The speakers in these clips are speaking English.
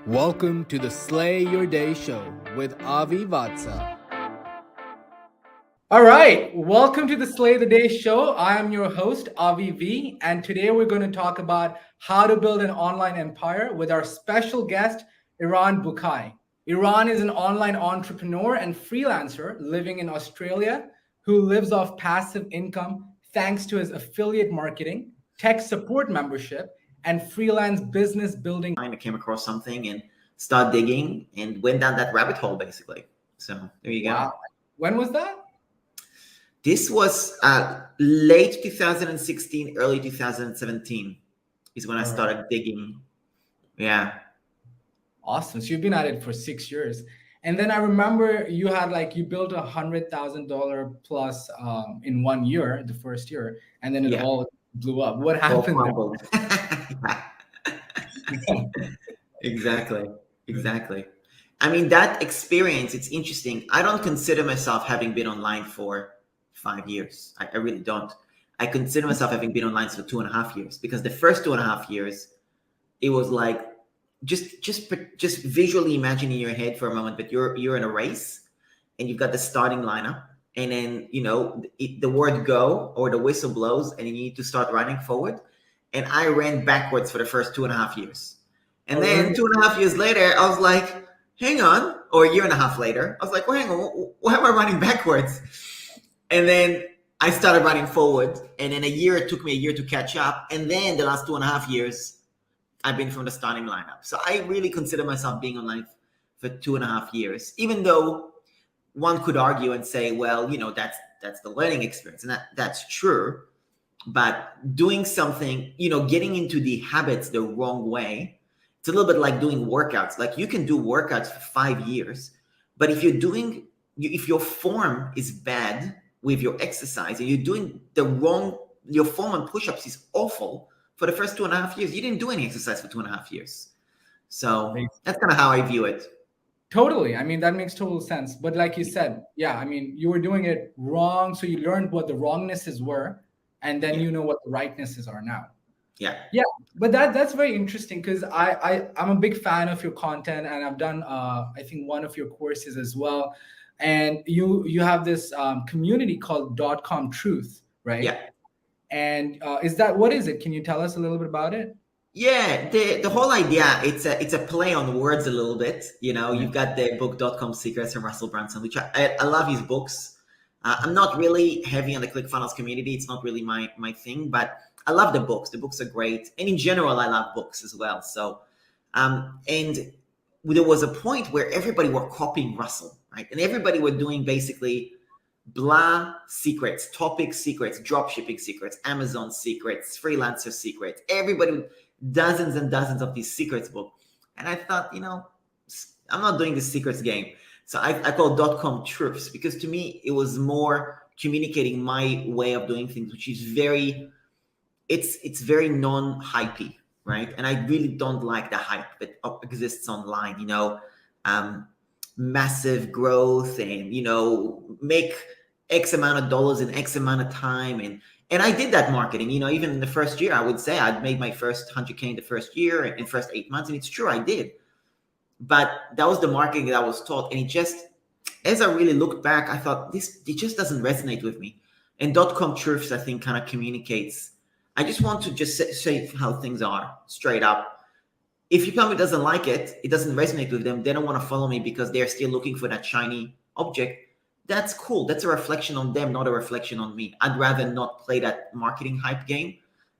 Welcome to the Slay Your Day show with Avi Vatsa. All right, welcome to the Slay the Day show. I am your host, Avi V, and today we're going to talk about how to build an online empire with our special guest, Eran Bucai. Eran is an online entrepreneur and freelancer living in Australia who lives off passive income thanks to his affiliate marketing, tech support membership, and freelance business building. I came across something and started digging and went down that rabbit hole basically. So there you go. Wow. When was that? This was late 2016, early 2017 is when I started digging. Yeah. Awesome. So you've been at it for 6 years. And then I remember you had you built $100,000 plus in 1 year, the first year, and then it all blew up. What happened there? Exactly. I mean, that experience, it's interesting. I don't consider myself having been online for 5 years. I really don't. I consider myself having been online for 2.5 years, because the first 2.5 years, it was like, just visually imagine in your head for a moment that you're in a race and you've got the starting lineup, and then the word go or the whistle blows and you need to start running forward. And I ran backwards for the first 2.5 years. And then 2.5 years later, I was like, hang on, or a year and a half later, I was like, well, hang on, why am I running backwards? And then I started running forward, and then it took me a year to catch up. And then the last 2.5 years, I've been from the starting lineup. So I really consider myself being online for 2.5 years, even though one could argue and say, well, that's the learning experience. And that's true. But doing something, getting into the habits the wrong way, it's a little bit like doing workouts. Like, you can do workouts for 5 years, but if your form is bad with your exercise and you're doing your form on push-ups is awful for the first 2.5 years, you didn't do any exercise for 2.5 years. So that's kind of how I view it. Totally. I mean, that makes total sense. But like you said, you were doing it wrong. So you learned what the wrongnesses were, and then you know what the rightnesses are now. Yeah. But that's very interesting, because I'm a big fan of your content, and I've done I think one of your courses as well. And you have this community called .com Truth, right? Yeah. And what is it? Can you tell us a little bit about it? Yeah, the whole idea, it's a play on words a little bit. You've got the book .com Secrets from Russell Brunson, which I love his books. I'm not really heavy on the ClickFunnels community. It's not really my thing, but I love the books. The books are great. And in general, I love books as well. So, and there was a point where everybody were copying Russell, right? And everybody were doing basically blah secrets, topic secrets, dropshipping secrets, Amazon secrets, freelancer secrets. Everybody, dozens and dozens of these secrets book. And I thought, I'm not doing the secrets game. So I call .com Truths, because to me, it was more communicating my way of doing things, which is it's very non-hypey, right? And I really don't like the hype that exists online, massive growth and, make X amount of dollars in X amount of time. And I did that marketing, even in the first year. I would say I'd made my first 100K in the first year, in first 8 months. And it's true, I did. But that was the marketing that I was taught. And it just, as I really looked back, I thought it just doesn't resonate with me. And .com Truths, I think, kind of communicates. I just want to just say how things are straight up. If your company doesn't like it, it doesn't resonate with them, they don't want to follow me because they're still looking for that shiny object. That's cool. That's a reflection on them, not a reflection on me. I'd rather not play that marketing hype game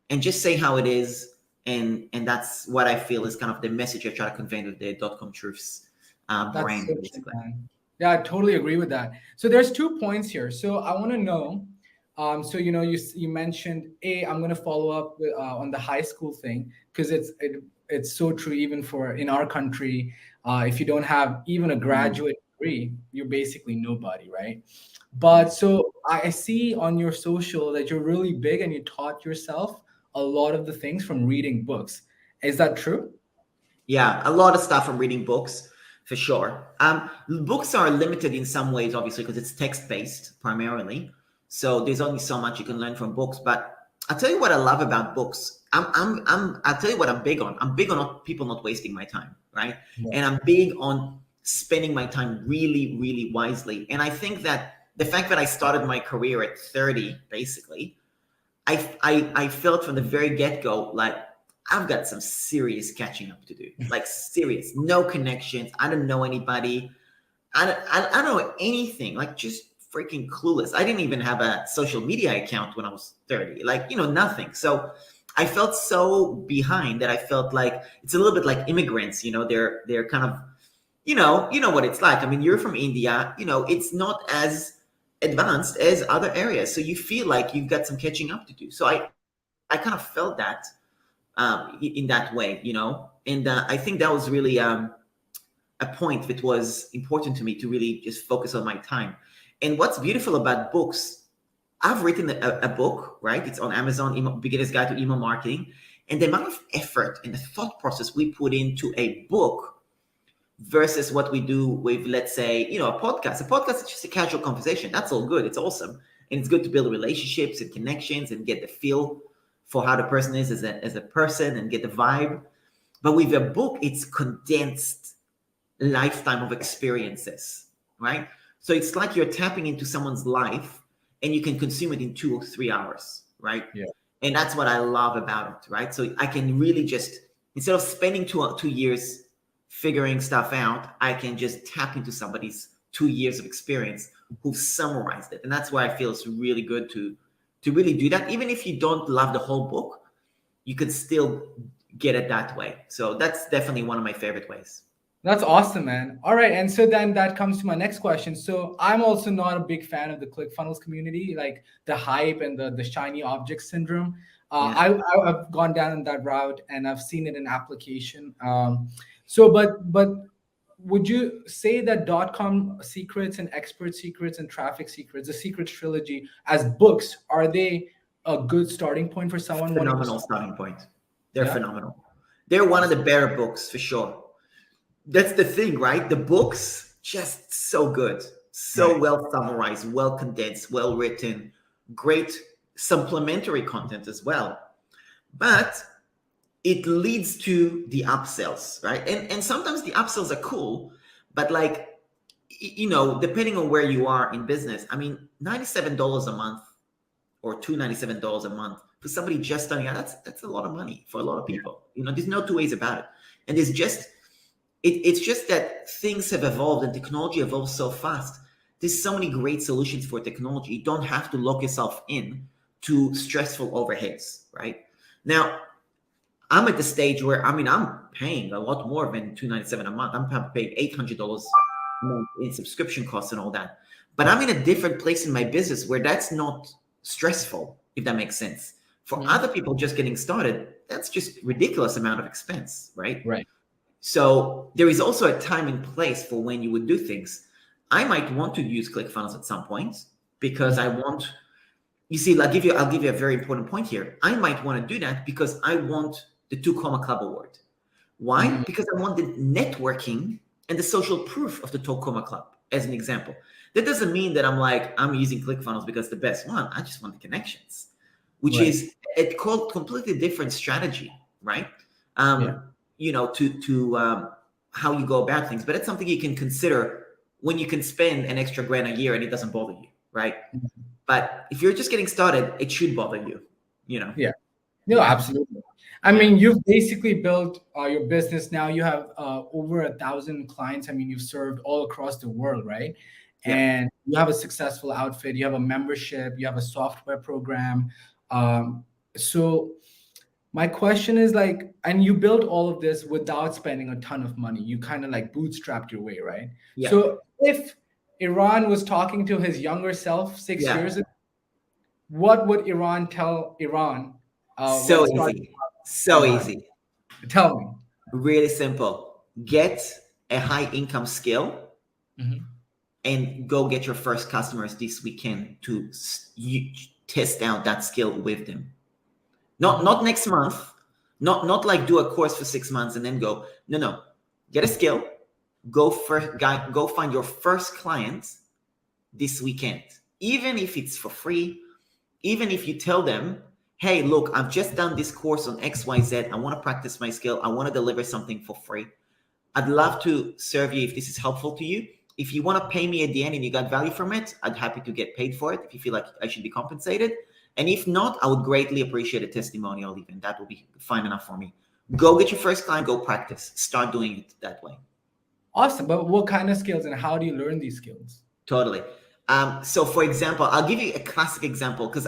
and just say how it is. And that's what I feel is kind of the message I try to convey with the .com Truths brand, basically. Yeah, I totally agree with that. So there's 2 points here. So I want to know, you mentioned, I'm going to follow up on the high school thing, because it's so true, even in our country. If you don't have even a graduate degree, you're basically nobody, right? But so I see on your social that you're really big and you taught yourself a lot of the things from reading books. Is that true? Yeah, a lot of stuff from reading books, for sure. Books are limited in some ways, obviously, because it's text-based primarily. So there's only so much you can learn from books. But I'll tell you what I love about books. I'll tell you what I'm big on. I'm big on people not wasting my time, right? Yeah. And I'm big on spending my time really, really wisely. And I think that the fact that I started my career at 30, basically, I felt from the very get-go like I've got some serious catching up to do. Like serious, no connections. I don't know anybody. I don't know anything. Like just freaking clueless. I didn't even have a social media account when I was 30. Like, nothing. So I felt so behind that I felt like it's a little bit like immigrants, they're kind of, you know what it's like. I mean, you're from India, it's not as advanced as other areas. So you feel like you've got some catching up to do. So I kind of felt that in that way, and I think that was really a point that was important to me to really just focus on my time. And what's beautiful about books, I've written a book, right? It's on Amazon, Beginner's Guide to Email Marketing. And the amount of effort and the thought process we put into a book versus what we do with, let's say, a podcast. A podcast is just a casual conversation. That's all good. It's awesome. And it's good to build relationships and connections and get the feel for how the person is as a person and get the vibe. But with a book, it's condensed lifetime of experiences, right? So it's like you're tapping into someone's life and you can consume it in 2 or 3 hours, right? Yeah. And that's what I love about it, right? So I can really just, instead of spending 2 years figuring stuff out, I can just tap into somebody's 2 years of experience who summarized it. And that's why I feel it's really good to really do that. Even if you don't love the whole book, you could still get it that way. So that's definitely one of my favorite ways. That's awesome, man. All right. And so then that comes to my next question. So I'm also not a big fan of the ClickFunnels community, like the hype and the shiny object syndrome. I've gone down that route and I've seen it in application. But would you say that .com secrets and expert secrets and traffic secrets, the secrets trilogy as books, are they a good starting point for someone? Phenomenal starting point. They're Yeah. phenomenal. They're one of the better books for sure. That's the thing, right? The books, just so good. So Right. well summarized, well condensed, well written, great supplementary content as well. But it leads to the upsells, right? And sometimes the upsells are cool, but like, depending on where you are in business, I mean, $97 a month or $297 a month for somebody just starting out, that's a lot of money for a lot of people. There's no two ways about it. And it's just that things have evolved and technology evolves so fast. There's so many great solutions for technology. You don't have to lock yourself in to stressful overheads, right? Now, I'm at the stage where, I'm paying a lot more than $297 a month. I'm paying $800 a month in subscription costs and all that. But I'm in a different place in my business where that's not stressful, if that makes sense. For other people just getting started, that's just ridiculous amount of expense, right? Right. So there is also a time and place for when you would do things. I might want to use ClickFunnels at some point because I want, you see, I'll give you a very important point here. I might want to do that because I want the 2 Comma Club award. Why? Because I want the networking and the social proof of the 2 Comma Club, as an example. That doesn't mean that I'm using ClickFunnels because it's the best one. I just want the connections, which is a completely different strategy, right? To how you go about things. But it's something you can consider when you can spend an extra $1,000 a year and it doesn't bother you, right? But if you're just getting started, it should bother you, Yeah. No, absolutely. I mean, you've basically built your business now. You have over 1,000 clients. I mean, you've served all across the world, right? Yeah. And you have a successful outfit. You have a membership. You have a software program. So my question is and you built all of this without spending a ton of money. You kind of bootstrapped your way, right? Yeah. So if Eran was talking to his younger self 6 years ago, what would Eran tell Eran? So easy. Tell me. Really simple. Get a high income skill and go get your first customers this weekend to test out that skill with them. Not next month, not like do a course for 6 months and then go. No. Get a skill. Go find your first client this weekend. Even if it's for free, even if you tell them, hey, look, I've just done this course on XYZ. I want to practice my skill. I want to deliver something for free. I'd love to serve you if this is helpful to you. If you want to pay me at the end and you got value from it, I'd happy to get paid for it if you feel like I should be compensated. And if not, I would greatly appreciate a testimonial even. That will be fine enough for me. Go get your first client, go practice. Start doing it that way. Awesome. But what kind of skills and how do you learn these skills? Totally. So for example, I'll give you a classic example because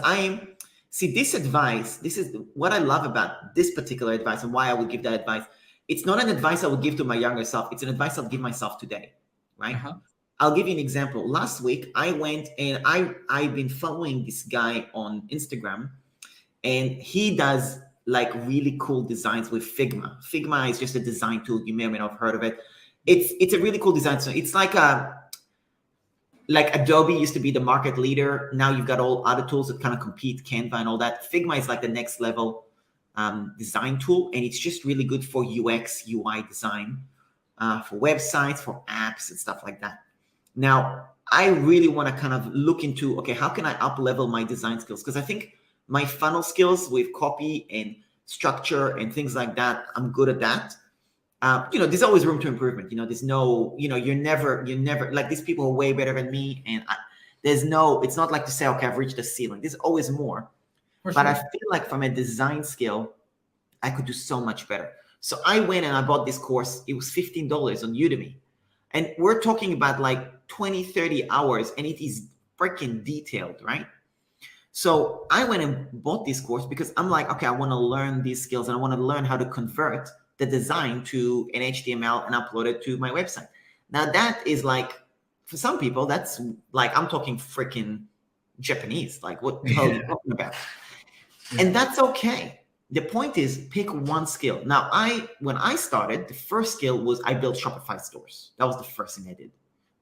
this advice, this is what I love about this particular advice and why I would give that advice. It's not an advice I would give to my younger self. It's an advice I'll give myself today, right? I'll give you an example. Last week, I went and I've been following this guy on Instagram, and he does like really cool designs with Figma. Figma is just a design tool. You may or may not have heard of it. It's a really cool design. So it's like Adobe used to be the market leader. Now you've got all other tools that kind of compete, Canva and all that. Figma is like the next level design tool, and it's just really good for UX, UI design, for websites, for apps and stuff like that. Now, I really want to kind of look into, okay, how can I up level my design skills? Because I think my funnel skills with copy and structure and things like that, I'm good at that. There's always room to improvement. There's no, you're never like, these people are way better than me. And it's not like to say, okay, I've reached the ceiling. There's always more. But I feel like from a design skill, I could do so much better. So I went and I bought this course. It was $15 on Udemy. And we're talking about like 20, 30 hours, and it is freaking detailed, right? So I went and bought this course because I'm like, okay, I want to learn these skills and I want to learn how to convert the design to an HTML and upload it to my website. Now that is like, for some people, that's like, I'm talking freaking Japanese. Like, what the hell are you talking about? And that's okay. The point is, pick one skill. Now, when I started, the first skill was I built Shopify stores. That was the first thing I did,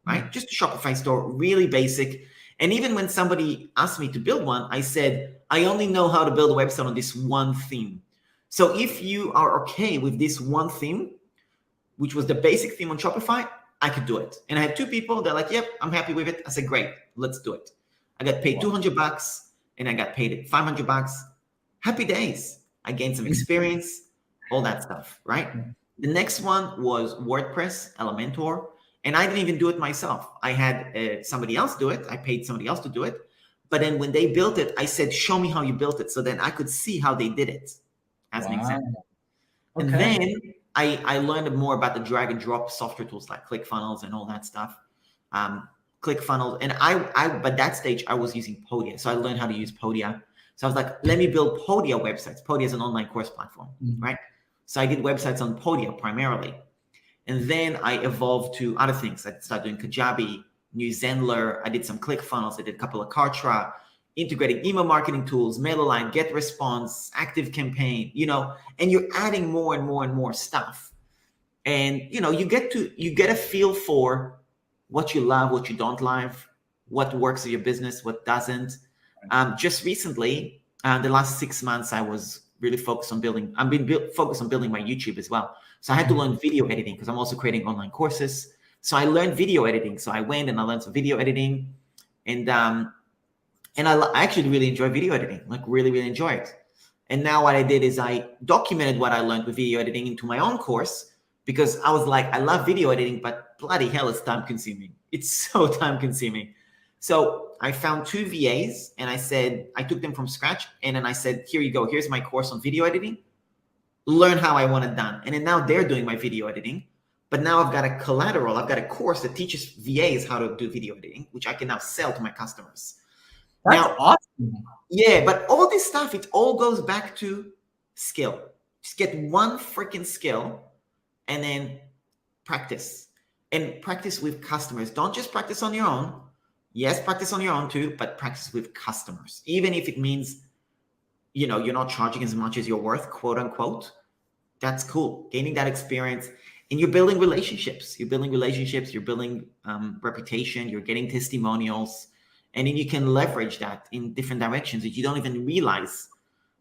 right? Just a Shopify store, really basic. And even when somebody asked me to build one, I said, I only know how to build a website on this one theme. So if you are okay with this one theme, which was the basic theme on Shopify, I could do it. And I had two people, they're like, yep, I'm happy with it. I said, great, let's do it. I got paid $200 and I got paid $500. Happy days. I gained some experience, all that stuff, right? The next one was WordPress, Elementor, and I didn't even do it myself. I had somebody else do it. I paid somebody else to do it. But then when they built it, I said, show me how you built it. So then I could see how they did it as an example. Okay. And then I learned more about the drag and drop software tools like ClickFunnels and all that stuff. ClickFunnels. And by that stage, I was using Podia. So I learned how to use Podia. So I was like, let me build Podia websites. Podia is an online course platform, right? So I did websites on Podia primarily. And then I evolved to other things. I started doing Kajabi, New Zenler. I did some ClickFunnels. I did a couple of Kartra, integrating email marketing tools, MailerLine, GetResponse, ActiveCampaign, and you're adding more and more and more stuff. And, you get a feel for what you love, what you don't love, what works in your business, what doesn't. Just recently, the last 6 months, I was really focused on building. Focused on building my YouTube as well. So I had to learn video editing because I'm also creating online courses. So I learned video editing. So I went and I learned some video editing, and I actually really enjoy video editing. Like really, really enjoy it. And now what I did is I documented what I learned with video editing into my own course because I was like, I love video editing, but bloody hell, it's time consuming. It's so time consuming. So I found 2 VAs and I took them from scratch. And then I said, here you go. Here's my course on video editing. Learn how I want it done. And then now they're doing my video editing. But now I've got a collateral. I've got a course that teaches VAs how to do video editing, which I can now sell to my customers. That's awesome. Yeah, but all this stuff, it all goes back to skill. Just get one freaking skill and then practice. And practice with customers. Don't just practice on your own. Yes, practice on your own too, but practice with customers. Even if it means, you're not charging as much as you're worth, quote unquote. That's cool. Gaining that experience. And you're building relationships. You're building reputation. You're getting testimonials. And then you can leverage that in different directions that you don't even realize,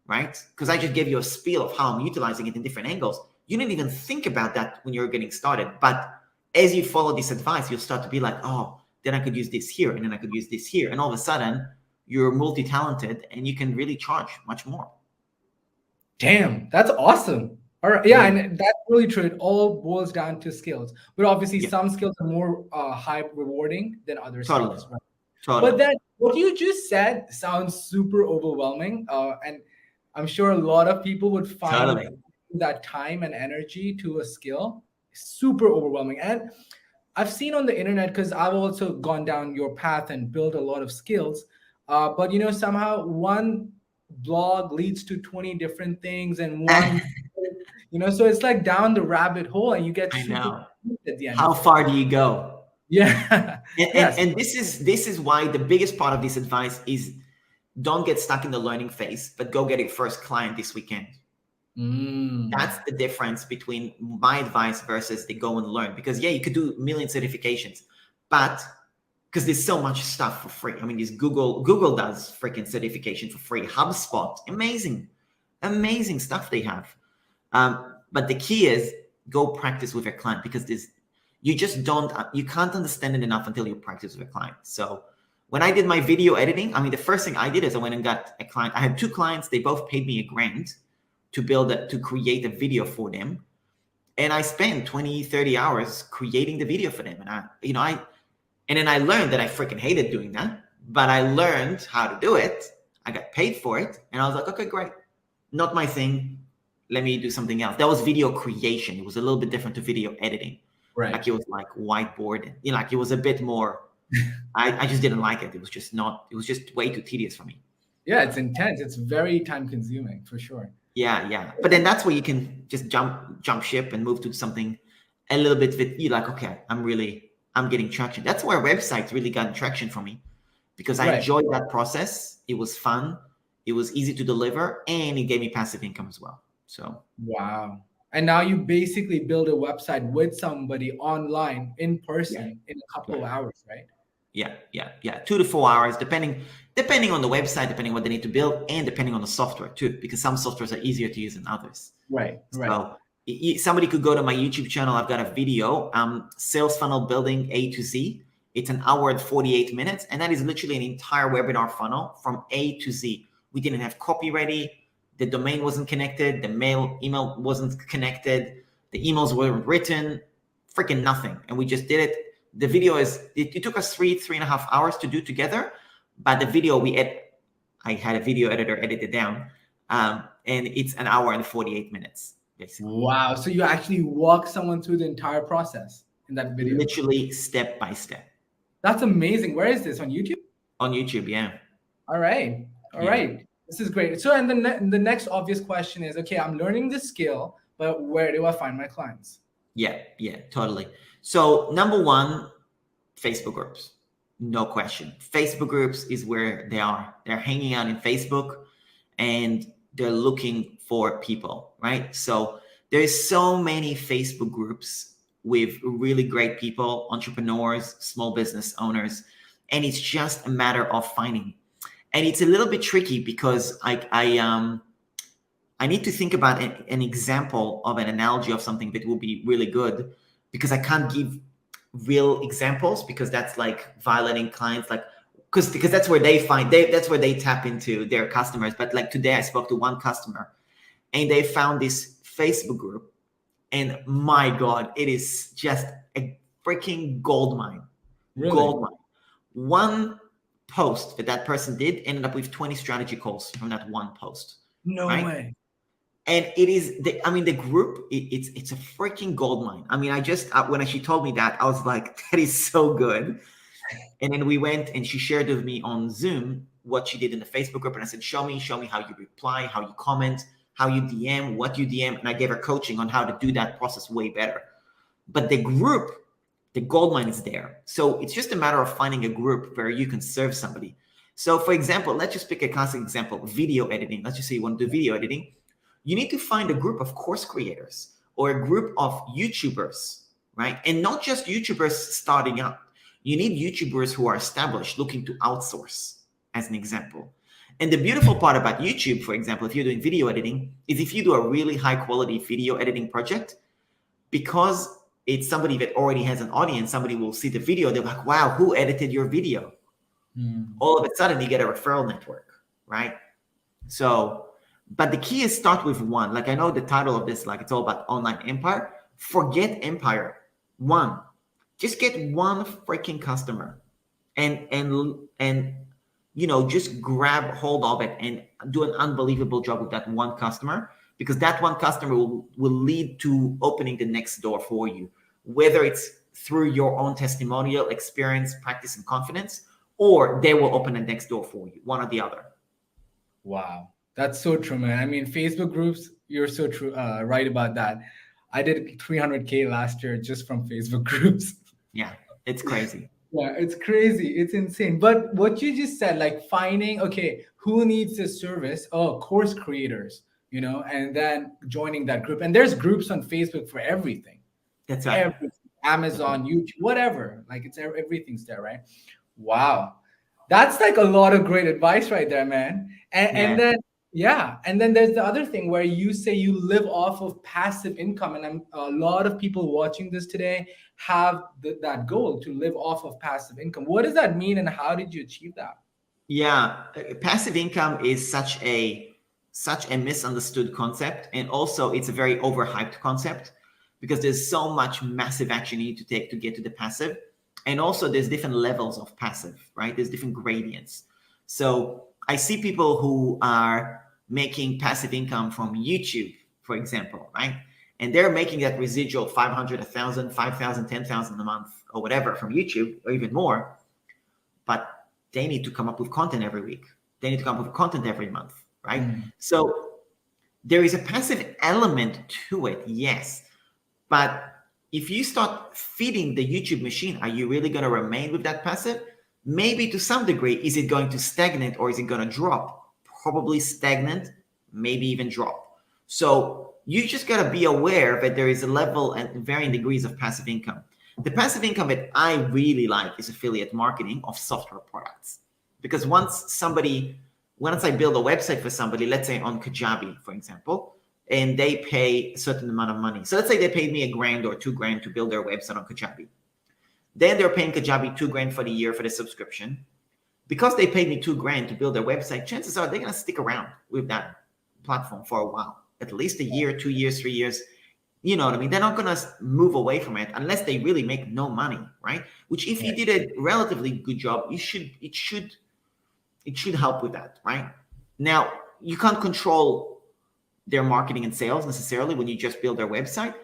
right? Because I just gave you a spiel of how I'm utilizing it in different angles. You didn't even think about that when you're getting started. But as you follow this advice, you'll start to be like, oh, then I could use this here, and then I could use this here. And all of a sudden, you're multi-talented, and you can really charge much more. Damn, that's awesome. All right, yeah, and that's really true. It all boils down to skills, but obviously Yeah, some skills are more high rewarding than other totally, skills, right? But totally, then what you just said sounds super overwhelming, and I'm sure a lot of people would find totally. that time and energy to a skill super overwhelming. And I've seen on the internet, because I've also gone down your path and built a lot of skills. But somehow one blog leads to 20 different things, and so it's like down the rabbit hole, and you get I super know. confused at the end How of it. far do you go? Yeah. And, and Yes. and this is why the biggest part of this advice is don't get stuck in the learning phase, but go get your first client this weekend. Mm. That's the difference between my advice versus the go and learn. Because yeah, you could do a million certifications, but because there's so much stuff for free. I mean, this Google does freaking certification for free. HubSpot, amazing stuff they have. But the key is go practice with your client, because you can't understand it enough until you practice with a client. So when I did my video editing, I mean, the first thing I did is I went and got a client. I had two clients. They both paid me $1,000 to create a video for them. And I spent 20, 30 hours creating the video for them. And then I learned that I freaking hated doing that, but I learned how to do it. I got paid for it. And I was like, okay, great. Not my thing. Let me do something else. That was video creation. It was a little bit different to video editing. Right. Like it was like whiteboard. Like it was a bit more, I just didn't like it. It was just way too tedious for me. Yeah, it's intense. It's very time consuming for sure. Yeah. But then that's where you can just jump ship and move to something a little bit with you. Like, okay, I'm getting traction. That's where websites really got traction for me, because I enjoyed that process. It was fun. It was easy to deliver, and it gave me passive income as well. So wow. And now you basically build a website with somebody online in person in a couple of hours, right? Yeah. 2 to 4 hours, depending on the website, depending on what they need to build, and depending on the software too, because some softwares are easier to use than others. Right. So somebody could go to my YouTube channel. I've got a video, sales funnel building A to Z. It's an hour and 48 minutes, and that is literally an entire webinar funnel from A to Z. We didn't have copy ready. The domain wasn't connected. The email wasn't connected. The emails weren't written. Freaking nothing. And we just did it. The video it took us 3.5 hours to do together, but the video I had a video editor edit it down, and it's an hour and 48 minutes. Basically. Wow. So you actually walk someone through the entire process in that video. Literally step by step. That's amazing. Where is this? On YouTube? On YouTube, yeah. All right. This is great. So, and the next obvious question is, okay, I'm learning this skill, but where do I find my clients? Yeah, totally. So number one, Facebook groups. No question. Facebook groups is where they are. They're hanging out in Facebook and they're looking for people, right? So there's so many Facebook groups with really great people, entrepreneurs, small business owners, and it's just a matter of finding. And it's a little bit tricky because I need to think about an example of an analogy of something that will be really good, because I can't give real examples, because that's like violating clients, like because that's where that's where they tap into their customers. But like today I spoke to one customer and they found this Facebook group, and my God, it is just a freaking gold mine. Really? Gold mine. One post that person did ended up with 20 strategy calls from that one post. No way. And it is the group, it's a freaking gold mine. I mean, when she told me that, I was like, that is so good. And then we went and she shared with me on Zoom what she did in the Facebook group. And I said, show me how you reply, how you comment, how you DM, what you DM. And I gave her coaching on how to do that process way better. But the group, the gold mine is there. So it's just a matter of finding a group where you can serve somebody. So for example, let's just pick a classic example, video editing. Let's just say you want to do video editing. You need to find a group of course creators or a group of YouTubers, right? And not just YouTubers starting out. You need YouTubers who are established, looking to outsource, as an example. And the beautiful part about YouTube, for example, if you're doing video editing, is if you do a really high quality video editing project, because it's somebody that already has an audience, somebody will see the video, they're like, wow, who edited your video? All of a sudden you get a referral network, right? So But the key is start with one. Like I know the title of this, like it's all about online empire. Forget empire. One. Just get one freaking customer and just grab hold of it and do an unbelievable job with that one customer, because that one customer will lead to opening the next door for you, whether it's through your own testimonial experience, practice, and confidence, or they will open the next door for you, one or the other. Wow. That's so true, man. I mean, Facebook groups, you're so true, right about that. I did 300K last year just from Facebook groups. Yeah, it's crazy. Yeah, it's crazy. It's insane. But what you just said, like finding, okay, who needs this service? Oh, course creators, and then joining that group. And there's groups on Facebook for everything. That's right. Everything. Amazon, YouTube, whatever. Like everything's there, right? Wow. That's like a lot of great advice right there, man. And then and then there's the other thing where you say you live off of passive income, and a lot of people watching this today have that goal to live off of passive income. What does that mean, and how did you achieve that? Yeah, passive income is such a misunderstood concept, and also it's a very overhyped concept, because there's so much massive action you need to take to get to the passive. And also there's different levels of passive, right? There's different gradients. So I see people who are making passive income from YouTube, for example, right? And they're making that residual 500, 1,000, 5,000, 10,000 a month or whatever from YouTube, or even more. But they need to come up with content every week. They need to come up with content every month, right? So there is a passive element to it, yes. But if you start feeding the YouTube machine, are you really going to remain with that passive? Maybe to some degree. Is it going to stagnate, or is it going to drop? Probably stagnant, maybe even drop. So you just got to be aware that there is a level and varying degrees of passive income. The passive income that I really like is affiliate marketing of software products. Because once I build a website for somebody, let's say on Kajabi, for example, and they pay a certain amount of money. So let's say they paid me $1,000 or $2,000 to build their website on Kajabi. Then they're paying Kajabi $2,000 for the year for the subscription. Because they paid me $2,000 to build their website, chances are they're going to stick around with that platform for a while, at least a year, 2 years, 3 years. You know what I mean? They're not going to move away from it unless they really make no money, right? Which, if you did a relatively good job, it should help with that, right? Now, you can't control their marketing and sales necessarily when you just build their website,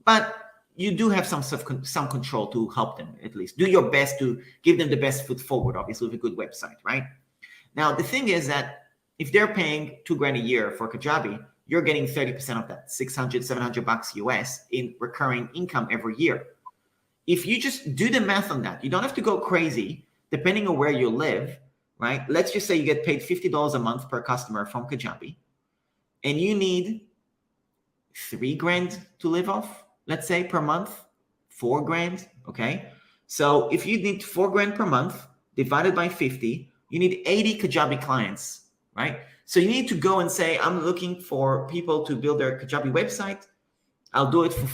but you do have some control to help them. At least do your best to give them the best foot forward, obviously, with a good website, right? Now, the thing is that if they're paying $2,000 a year for Kajabi, you're getting 30% of that, $600-700 US in recurring income every year. If you just do the math on that, you don't have to go crazy, depending on where you live, right? Let's just say you get paid $50 a month per customer from Kajabi, and you need $3,000 to live off, let's say, per month, $4,000, okay? So if you need $4,000 per month divided by 50, you need 80 Kajabi clients, right? So you need to go and say, I'm looking for people to build their Kajabi website. I'll do it for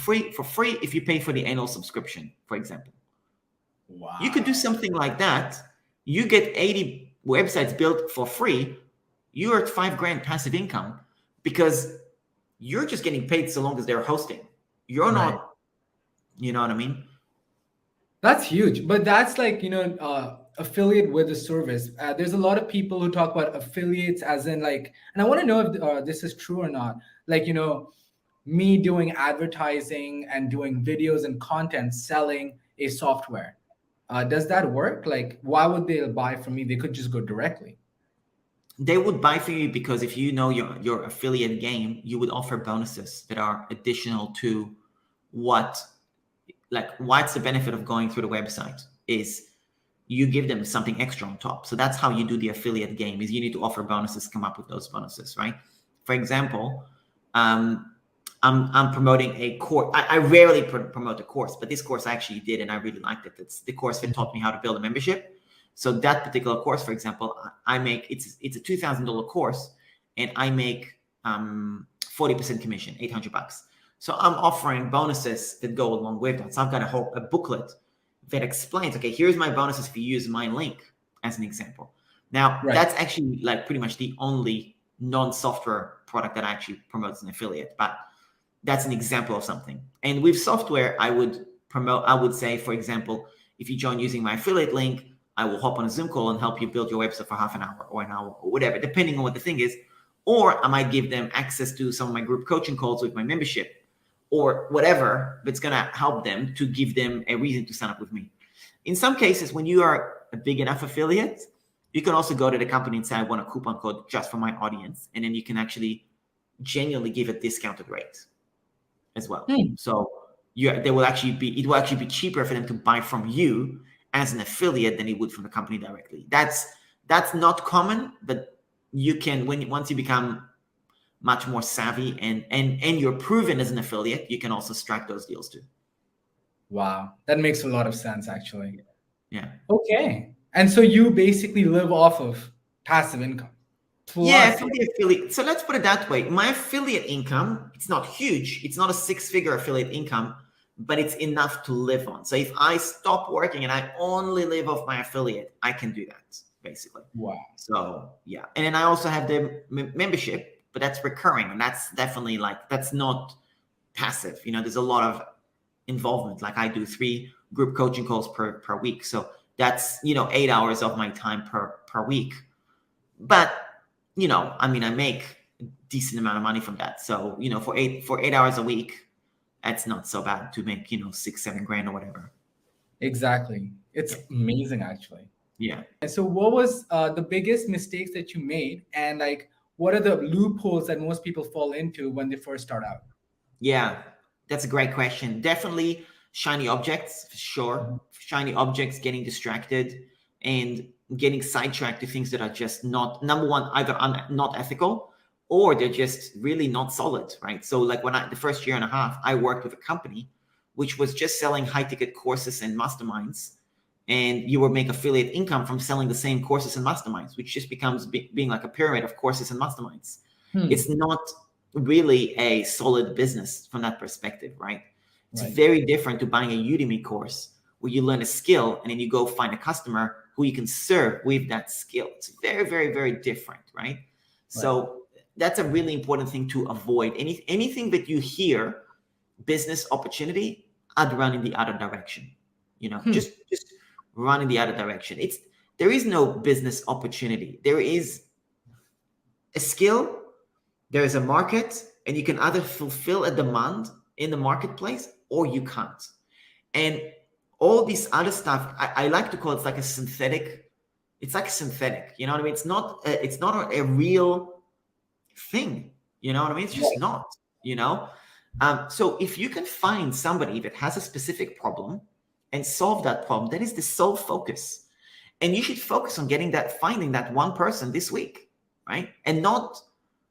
free if you pay for the annual subscription, for example. Wow. You could do something like that. You get 80 websites built for free. You're at $5,000 passive income, because you're just getting paid so long as they're hosting. You're not, you know what I mean? That's huge. But that's like, affiliate with a service. There's a lot of people who talk about affiliates as in like, and I want to know if this is true or not. Like, me doing advertising and doing videos and content, selling a software. Does that work? Like, why would they buy from me? They could just go directly. They would buy for you because if you know your affiliate game, you would offer bonuses that are additional to what's the benefit of going through the website is you give them something extra on top. So that's how you do the affiliate game, is you need to offer bonuses, come up with those bonuses, right? For example, I'm promoting a course. I rarely promote a course, but this course I actually did, and I really liked it. It's the course that taught me how to build a membership. So that particular course, for example, it's a $2,000 course, and I make 40% commission, $800. So I'm offering bonuses that go along with that. So I've got a booklet that explains, okay, here's my bonuses if you use my link as an example. Now, that's actually like pretty much the only non-software product that I actually promote as an affiliate, but that's an example of something. And with software, I would say, for example, if you join using my affiliate link, I will hop on a Zoom call and help you build your website for half an hour or an hour or whatever, depending on what the thing is. Or I might give them access to some of my group coaching calls with my membership or whatever that's going to help them to give them a reason to sign up with me. In some cases, when you are a big enough affiliate, you can also go to the company and say, I want a coupon code just for my audience. And then you can actually genuinely give a discounted rate as well. So it will actually be cheaper for them to buy from you as an affiliate than it would from the company directly. That's not common, but you can, once you become much more savvy and you're proven as an affiliate, you can also strike those deals too. Wow, that makes a lot of sense, actually. Yeah. Okay. And so you basically live off of passive income. Yeah, from the affiliate. So let's put it that way. My affiliate income, it's not huge. It's not a six-figure affiliate income, but it's enough to live on. So if I stop working and I only live off my affiliate, I can do that, basically. Wow. So yeah. And then I also have the membership, but that's recurring. And that's definitely that's not passive. There's a lot of involvement. Like I do 3 group coaching calls per week. So that's, 8 hours of my time per week. But, I make a decent amount of money from that. So, for 8 hours a week, that's not so bad to make, 6-7 grand or whatever. Exactly. It's amazing, actually. Yeah. And so what was the biggest mistakes that you made? And what are the loopholes that most people fall into when they first start out? Yeah, that's a great question. Definitely shiny objects, for sure. Shiny objects, getting distracted and getting sidetracked to things that are just not, number one, either not ethical or they're just really not solid, right? So like the first year and a half, I worked with a company which was just selling high ticket courses and masterminds. And you would make affiliate income from selling the same courses and masterminds, which just becomes being like a pyramid of courses and masterminds. It's not really a solid business from that perspective, right? It's very different to buying a Udemy course where you learn a skill and then you go find a customer who you can serve with that skill. It's very, very, very different, right? So that's a really important thing to avoid. Anything that you hear business opportunity, I'd run in the other direction. Just run in the other direction. There is no business opportunity. There is a skill, there is a market, and you can either fulfill a demand in the marketplace or you can't. And all this other stuff, I like to call it like a synthetic. It's like a synthetic, you know what I mean? It's not a real thing, you know what I mean? It's just not, So if you can find somebody that has a specific problem and solve that problem, that is the sole focus. And you should focus on finding that one person this week, right? And not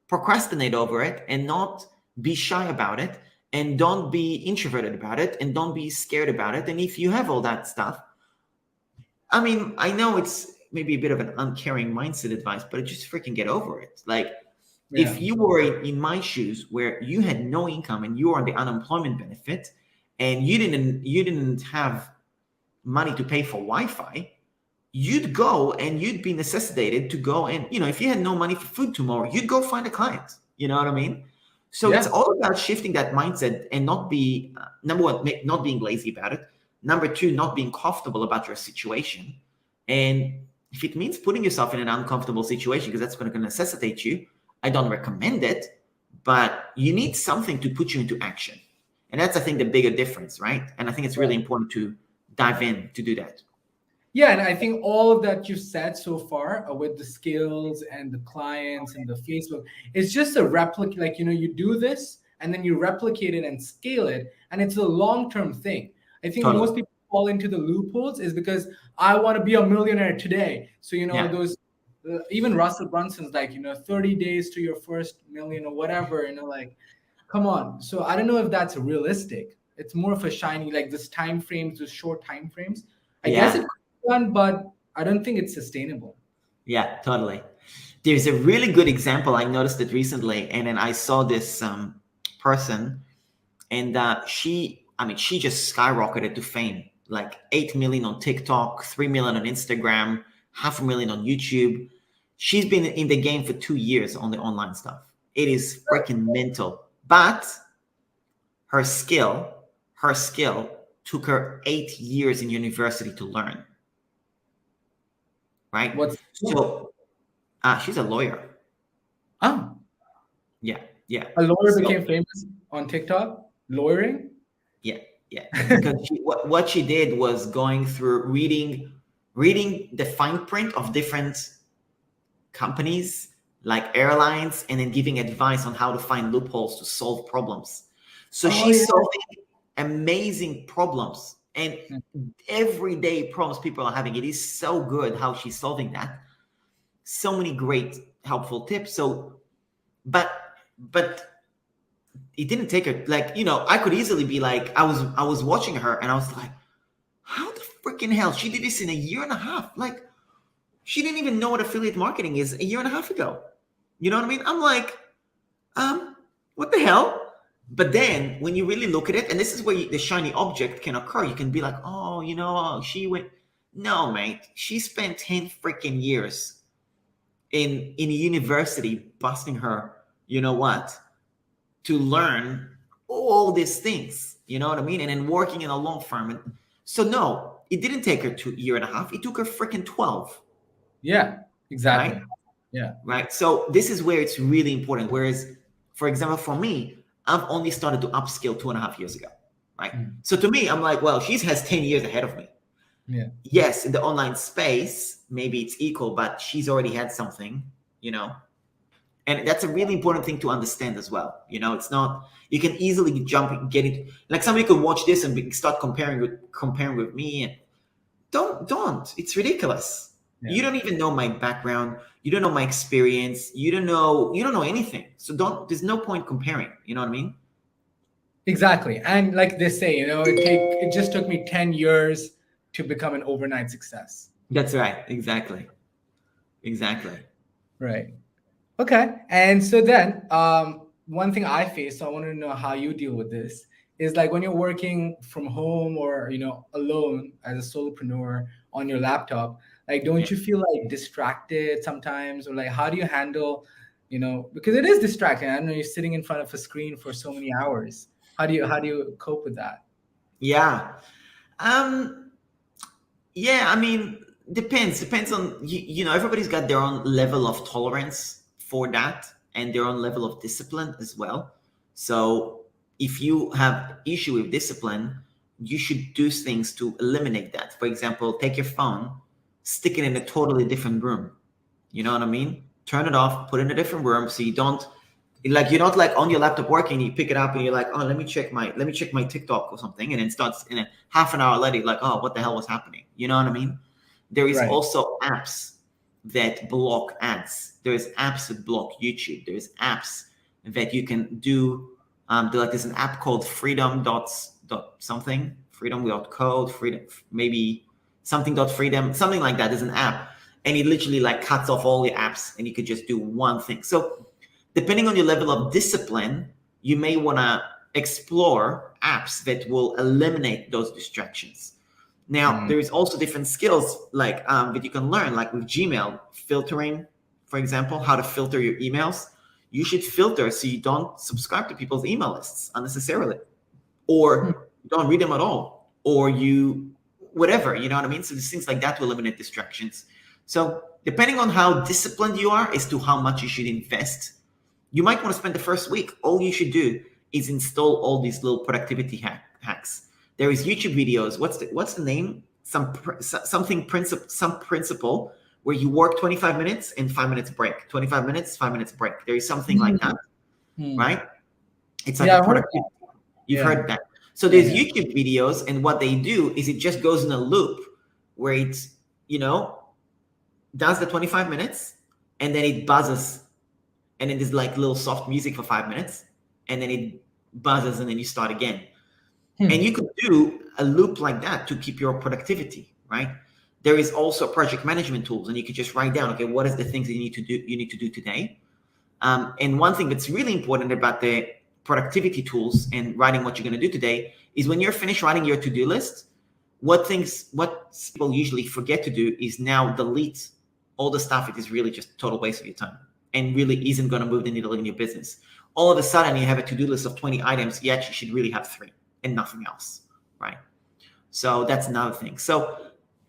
procrastinate over it and not be shy about it and don't be introverted about it and don't be scared about it. And if you have all that stuff, I know it's maybe a bit of an uncaring mindset advice, but just freaking get over it. If you were in my shoes where you had no income and you were on the unemployment benefit and you didn't have money to pay for Wi-Fi, you'd go and you'd be necessitated to go and, if you had no money for food tomorrow, you'd go find a client. You know what I mean? So it's all about shifting that mindset and not be, number one, not being lazy about it. Number two, not being comfortable about your situation. And if it means putting yourself in an uncomfortable situation, because that's going to necessitate you, I don't recommend it, but you need something to put you into action. And that's, I think, the bigger difference, right? And I think it's really important to dive in to do that. Yeah, and I think all of that you've said so far with the skills and the clients and the Facebook, it's just a replica. You do this and then you replicate it and scale it, and it's a long-term thing. I think most people fall into the loopholes is because I want to be a millionaire today. So those even Russell Brunson's 30 days to your first million or whatever. Come on. So I don't know if that's realistic. It's more of a shiny this time frames, those short time frames. I guess it but I don't think it's sustainable. Yeah, totally. There's a really good example. I noticed it recently, and then I saw this person, and she just skyrocketed to fame, 8 million on TikTok, 3 million on Instagram, 500,000 on YouTube. She's been in the game for 2 years on the online stuff. It is freaking mental. But her skill took her 8 years in university to learn. Right? So she's a lawyer. Oh. Yeah. A lawyer became famous on TikTok? Lawyering? Yeah. Because what she did was going through reading the fine print of different companies like airlines, and then giving advice on how to find loopholes to solve problems. So she's solving amazing problems and everyday problems people are having. It is so good how she's solving that. So many great helpful tips. So, but it didn't take her, like, I could easily be like, I was watching her and I was like, how the freaking hell she did this in a year and a half? Like, she didn't even know what affiliate marketing is a year and a half ago. You know what I mean? I'm like, what the hell? But then when you really look at it, and this is where the shiny object can occur, you can be like, she went. No, mate. She spent 10 freaking years in a university busting her, to learn all these things. You know what I mean? And then working in a law firm. And so no, it didn't take her 2 years and a half. It took her freaking 12. Yeah, exactly. Right? Yeah. Right. So this is where it's really important. Whereas, for example, for me, I've only started to upskill 2.5 years ago. Right. So to me, I'm like, well, she has 10 years ahead of me. Yeah. Yes, in the online space, maybe it's equal, but she's already had something, and that's a really important thing to understand as well. It's not, you can easily get it. Like somebody could watch this and start comparing with me, and don't. It's ridiculous. Yeah. You don't even know my background. You don't know my experience. You don't know anything. So there's no point comparing. You know what I mean? Exactly. And like they say, it just took me 10 years to become an overnight success. That's right. Exactly. Right. Okay. And so then one thing I face, so I want to know how you deal with this, is like when you're working from home or, alone as a solopreneur on your laptop, like, don't you feel like distracted sometimes? Or like, how do you handle, because it is distracting. I know you're sitting in front of a screen for so many hours. How do you cope with that? Yeah. Yeah, I mean, depends on, everybody's got their own level of tolerance for that and their own level of discipline as well. So if you have issue with discipline, you should do things to eliminate that. For example, take your phone, stick it in a totally different room. You know what I mean? Turn it off, put it in a different room so you don't, like, you're not like on your laptop working, you pick it up and you're like, oh, let me check my TikTok or something, and then starts in a half an hour later, you're like, oh, what the hell was happening? You know what I mean? There is also apps that block ads. There's apps that block YouTube. There's apps that you can do. There's an app called freedom something, freedom.code, freedom, maybe something.freedom, something like that. There's an app, and it literally like cuts off all your apps, and you could just do one thing. So depending on your level of discipline, you may want to explore apps that will eliminate those distractions. Now, there is also different skills like that you can learn, like with Gmail, filtering, for example, how to filter your emails. You should filter so you don't subscribe to people's email lists unnecessarily, or don't read them at all, or whatever, you know what I mean? So these things like that will eliminate distractions. So depending on how disciplined you are as to how much you should invest, you might want to spend the first week. All you should do is install all these little productivity hacks. There is YouTube videos. What's the name? Some principle where you work 25 minutes and 5 minutes break. 25 minutes, 5 minutes break. There is something like that, right? It's like a productivity. You've heard that. So there's YouTube videos, and what they do is it just goes in a loop where it's, does the 25 minutes, and then it buzzes, and then there's like little soft music for 5 minutes, and then it buzzes, and then you start again. And you could do a loop like that to keep your productivity, right? There is also project management tools, and you could just write down, okay, what is the things that you need to do today? And one thing that's really important about the productivity tools and writing what you're going to do today is when you're finished writing your to-do list, what people usually forget to do is now delete all the stuff. It is really just a total waste of your time. and really isn't going to move the needle in your business. All of a sudden, you have a to-do list of 20 items. You actually should really have 3 and nothing else, right? So that's another thing. So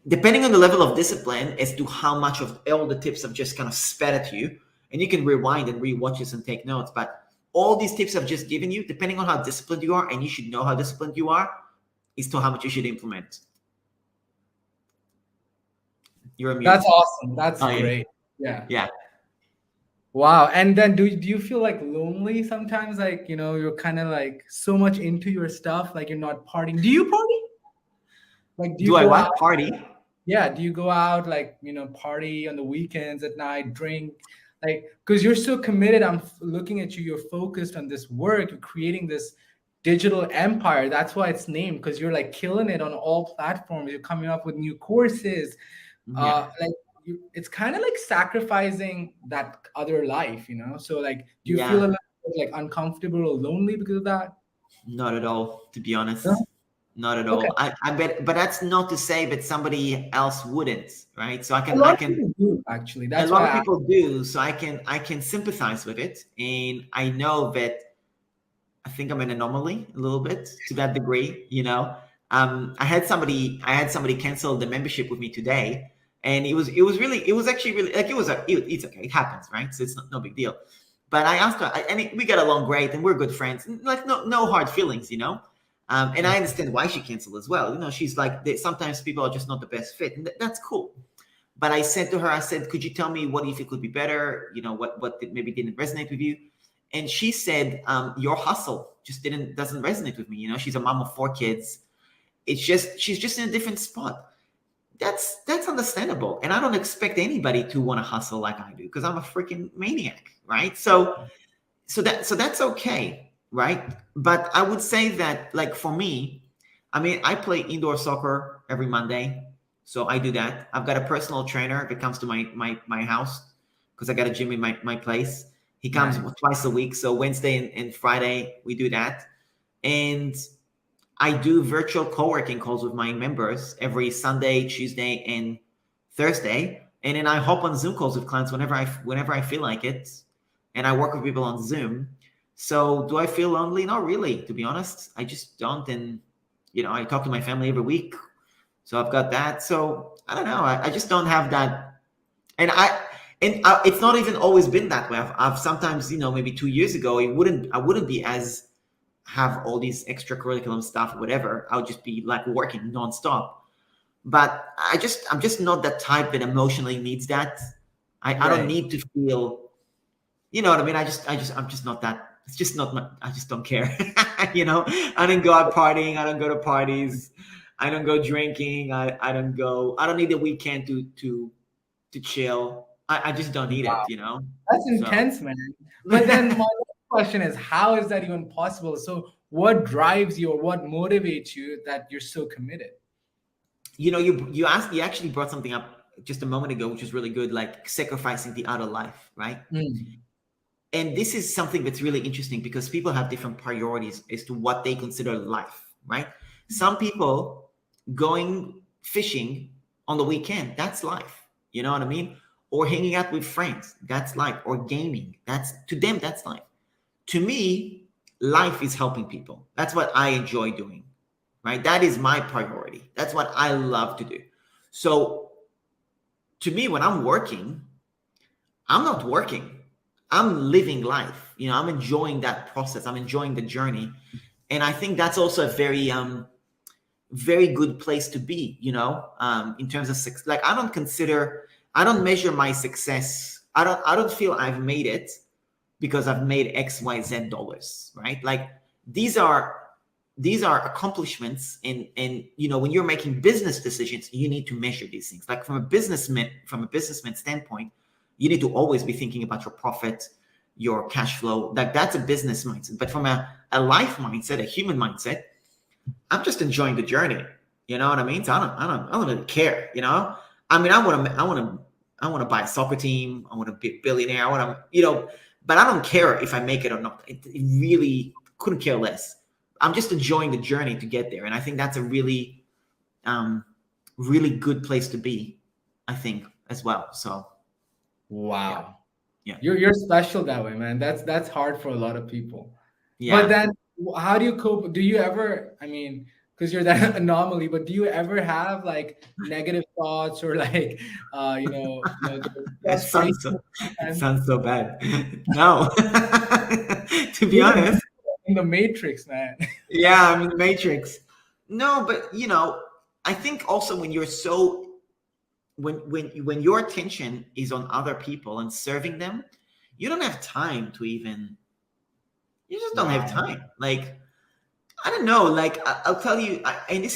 depending on the level of discipline as to how much of all the tips I've just kind of spat at you, and you can rewind and rewatch this and take notes, but all these tips I've just given you, depending on how disciplined you are, and you should know how disciplined you are, is to how much you should implement. You're a mute. That's awesome. That's Oh, yeah. great. Yeah. Yeah. Wow. And then do you feel like lonely sometimes? Like, you're kind of like so much into your stuff, like you're not partying. Do you party? Like, Do I go want out? party? Yeah. Do you go out, like, party on the weekends at night, drink? Like, because you're so committed. I'm looking at you. You're focused on this work. You're creating this digital empire. That's why it's named, because you're like killing it on all platforms. You're coming up with new courses. Yeah. Like, it's kind of like sacrificing that other life, so like, do you Yeah. feel a little bit like uncomfortable or lonely because of that? Not at all, to be honest. No? Not at Okay. all. I bet, but that's not to say that somebody else wouldn't, right? So A lot of people do, actually. a That's lot why of people do. So I can sympathize with it, and I know that I think I'm an anomaly a little bit to that degree. I had somebody cancel the membership with me today, and it was actually really like it's okay, it happens, right? So it's no big deal. But I asked her, we got along great, and we're good friends, and like no hard feelings, and I understand why she canceled as well. She's like, sometimes people are just not the best fit, and that's cool. But I said to her, I said, could you tell me what do you think could be better? What maybe didn't resonate with you? And she said, your hustle just doesn't resonate with me. She's a mom of 4 kids. She's just in a different spot. That's understandable. And I don't expect anybody to want to hustle like I do, because I'm a freaking maniac, right? So that's okay, right? But I would say that, like, for me, I play indoor soccer every Monday. So I do that. I've got a personal trainer that comes to my house, because I got a gym in my place. He comes twice a week. So Wednesday and Friday, we do that. And I do virtual co-working calls with my members every Sunday, Tuesday, and Thursday. And then I hop on Zoom calls with clients whenever I feel like it. And I work with people on Zoom. So do I feel lonely? Not really, to be honest. I just don't. And, I talk to my family every week. So I've got that. So I don't know. I just don't have that. And it's not even always been that way. I've sometimes, maybe 2 years ago, I wouldn't be as have all these extracurriculum stuff, whatever. I would just be like working nonstop. But I'm just not that type that emotionally needs that. I don't need to feel, you know what I mean? I'm just not that. It's just not my, I just don't care. I don't go out partying. I don't go to parties. I don't go drinking. I don't need the weekend to chill. I just don't need it, That's intense, man. But then my next question is, how is that even possible? So what drives you, or what motivates you that you're so committed? You actually brought something up just a moment ago, which is really good, like sacrificing the outer life, right? And this is something that's really interesting, because people have different priorities as to what they consider life, right? Some people going fishing on the weekend, that's life. You know what I mean? Or hanging out with friends, that's life. Or gaming, to them, that's life. To me, life is helping people. That's what I enjoy doing, right? That is my priority. That's what I love to do. So to me, when I'm working, I'm not working. I'm living life. I'm enjoying that process. I'm enjoying the journey. And I think that's also a very, very good place to be, in terms of success. Like, I don't measure my success. I don't feel I've made it because I've made XYZ dollars, right? Like, these are accomplishments, and when you're making business decisions, you need to measure these things. Like, from a businessman standpoint, you need to always be thinking about your profit, your cash flow. Like, that's a business mindset. But from a life mindset, a human mindset, I'm just enjoying the journey. You know what I mean? So I don't really care. I want to buy a soccer team. I want to be a billionaire. But I don't care if I make it or not. It really couldn't care less. I'm just enjoying the journey to get there. And I think that's a really, really good place to be, I think, as well. So. Wow. You're special that way, man. That's hard for a lot of people. Yeah. But then, how do you cope? Do you ever? I mean, because you're that anomaly, but do you ever have like negative thoughts or like, the It frustration? sounds so, it And sounds so bad. No, to be you're honest, in the Matrix, man. yeah, I'm in the Matrix. No, but I think also when you're so when your attention is on other people and serving them, you don't have time to even. You just don't have Wow. time. Like I don't know. Like I'll tell you, and this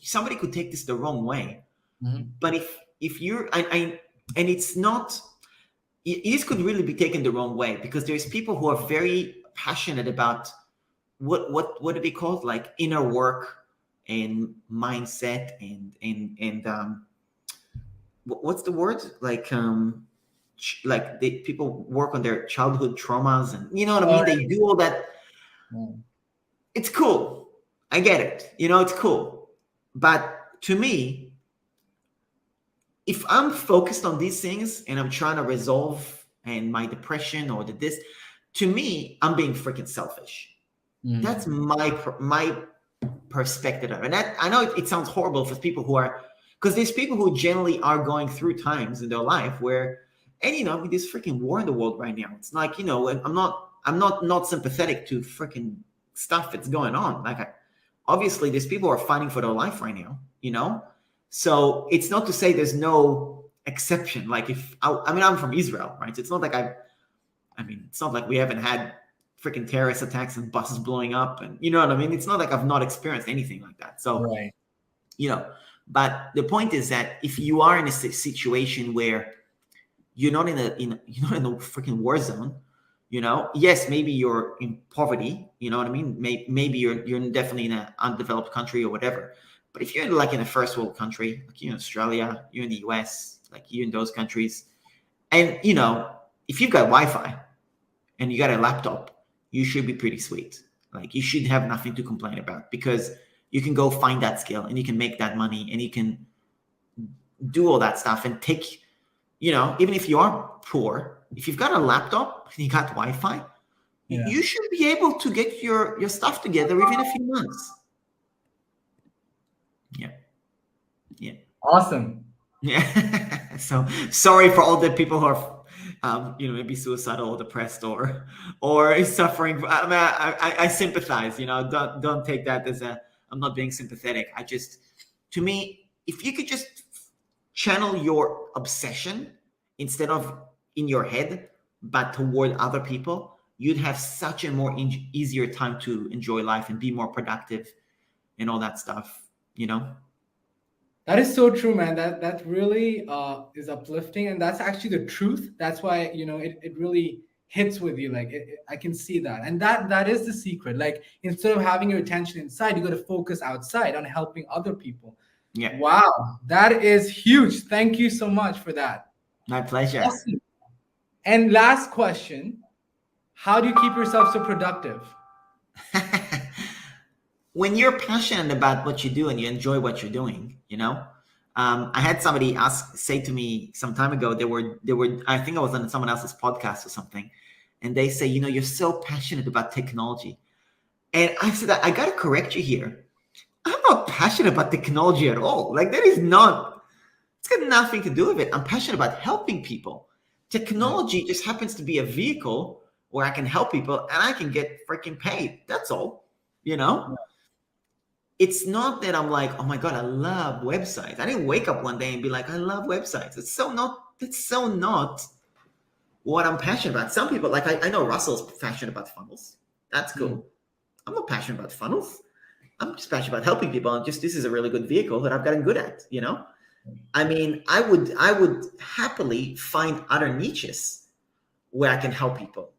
somebody could take this the wrong way. Mhm. But if you're and it's not. This could really be taken the wrong way because there's people who are very passionate about what do they call it, like inner work and mindset and what's the word, like people work on their childhood traumas, and you know what I All mean, they right. do all that. Mm. It's cool, I get it, it's cool, but to me, if I'm focused on these things and I'm trying to resolve and my depression or this, to me, I'm being freaking selfish. That's my perspective of it. And that, I know it sounds horrible for people who are, because there's people who generally are going through times in their life where, and with this freaking war in the world right now, it's like, I'm not sympathetic to freaking stuff that's going on. Like, obviously, there's people who are fighting for their life right now. So it's not to say there's no exception. Like I'm from Israel, right? It's not like it's not like we haven't had freaking terrorist attacks and buses blowing up, and you know what I mean? It's not like I've not experienced anything like that. So, Right. But the point is that if you are in a situation where you're not in a freaking war zone, yes, maybe you're in poverty, you know what I mean? Maybe you're definitely in an undeveloped country or whatever. But if you're like in a first world country, like you're in Australia, you're in the US, like you're in those countries, and if you've got Wi-Fi and you got a laptop, you should be pretty sweet. Like you should have nothing to complain about because you can go find that skill and you can make that money and you can do all that stuff and take, even if you are poor, if you've got a laptop and you got Wi-Fi, Yeah. you should be able to get your stuff together within a few months. Yeah. Awesome. Yeah. So sorry for all the people who are, maybe suicidal or depressed or suffering. I sympathize. Don't take that as I'm not being sympathetic. To me, if you could just channel your obsession instead of in your head, but toward other people, you'd have such a more easier time to enjoy life and be more productive and all that stuff. That is so true, man. That really is uplifting, and that's actually the truth. That's why it really hits with you. Like I can see that, and that is the secret. Like instead of having your attention inside, you got to focus outside on helping other people. Yeah. Wow, that is huge. Thank you so much for that. My pleasure. Awesome. And last question: how do you keep yourself so productive? When you're passionate about what you do and you enjoy what you're doing, I had somebody say to me some time ago, they were, I think I was on someone else's podcast or something. And they say, you're so passionate about technology. And I said, I got to correct you here. I'm not passionate about technology at all. Like it's got nothing to do with it. I'm passionate about helping people. Technology just happens to be a vehicle where I can help people and I can get freaking paid. That's all, It's not that I'm like, oh my God, I love websites. I didn't wake up one day and be like, I love websites. It's so not what I'm passionate about. Some people, like I know Russell's passionate about funnels. That's cool. I'm not passionate about funnels. I'm just passionate about helping people. And this is a really good vehicle that I've gotten good at, I mean, I would happily find other niches where I can help people,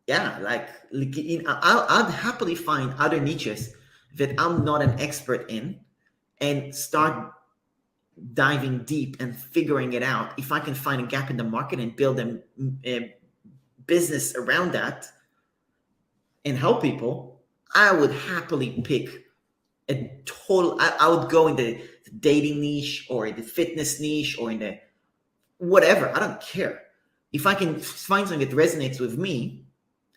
Yeah, I'd happily find other niches that I'm not an expert in and start diving deep and figuring it out. If I can find a gap in the market and build a business around that and help people, I would happily pick I would go in the dating niche or in the fitness niche or in the whatever. I don't care. If I can find something that resonates with me,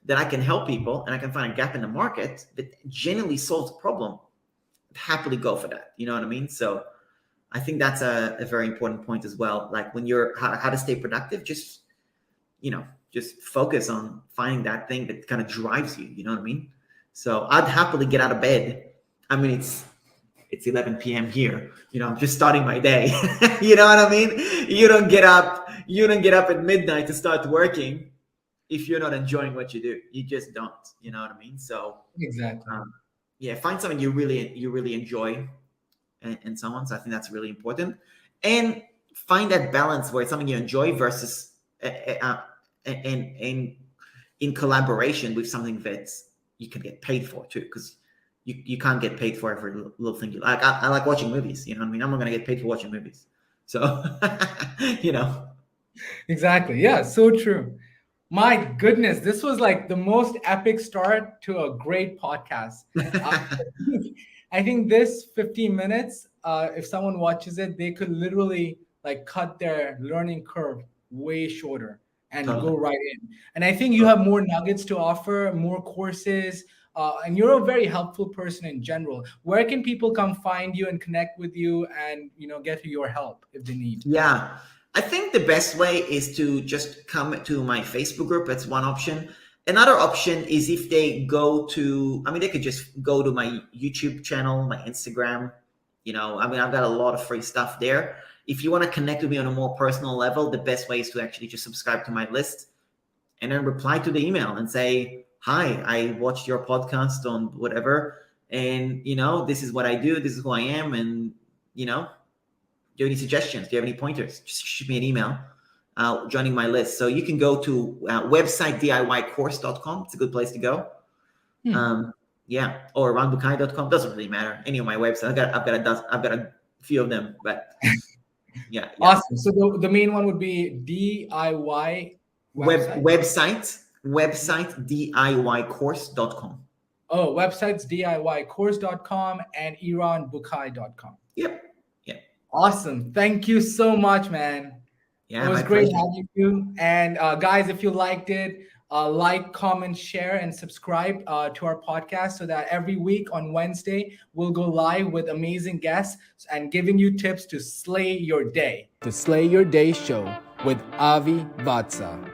that I can help people, and I can find a gap in the market that genuinely solves a problem, I'd happily go for that. You know what I mean? So I think that's a very important point as well. Like when you're how to stay productive, just focus on finding that thing that kind of drives you. You know what I mean? So I'd happily get out of bed. I mean, it's 11 p.m. here. I'm just starting my day. You know what I mean? You don't get up at midnight to start working if you're not enjoying what you do. You just don't. You know what I mean? So Exactly. Find something you really enjoy, and so on. So I think that's really important, and find that balance where it's something you enjoy versus and in collaboration with something that you can get paid for too, because you can't get paid for every little thing you like. I like watching movies. You know what I mean? I'm not going to get paid for watching movies. So, Exactly. Yeah, so true. My goodness, this was like the most epic start to a great podcast. I think this 15 minutes, if someone watches it, they could literally like cut their learning curve way shorter and Totally. go right in. And I think you have more nuggets to offer, more courses, and you're a very helpful person in general. Where can people come find you and connect with you and get your help if they need? Yeah. I think the best way is to just come to my Facebook group. That's one option. Another option is if they they could just go to my YouTube channel, my Instagram. I've got a lot of free stuff there. If you want to connect with me on a more personal level, the best way is to actually just subscribe to my list and then reply to the email and say, hi, I watched your podcast on whatever. And, this is what I do. This is who I am. And, do you have any suggestions? Do you have any pointers? Just shoot me an email joining my list. So you can go to website DIYcourse.com. It's a good place to go. Or eranbucai.com. Doesn't really matter. Any of my websites. I've got a few of them, but yeah. Awesome. So the main one would be DIY website DIYcourse.com. Oh, websites DIYcourse.com and eranbucai.com. Yep. Awesome. Thank you so much, man. Yeah, it was great having you. And guys, if you liked it, like, comment, share, and subscribe to our podcast so that every week on Wednesday, we'll go live with amazing guests and giving you tips to slay your day. The Slay Your Day Show with Avi Vatsa.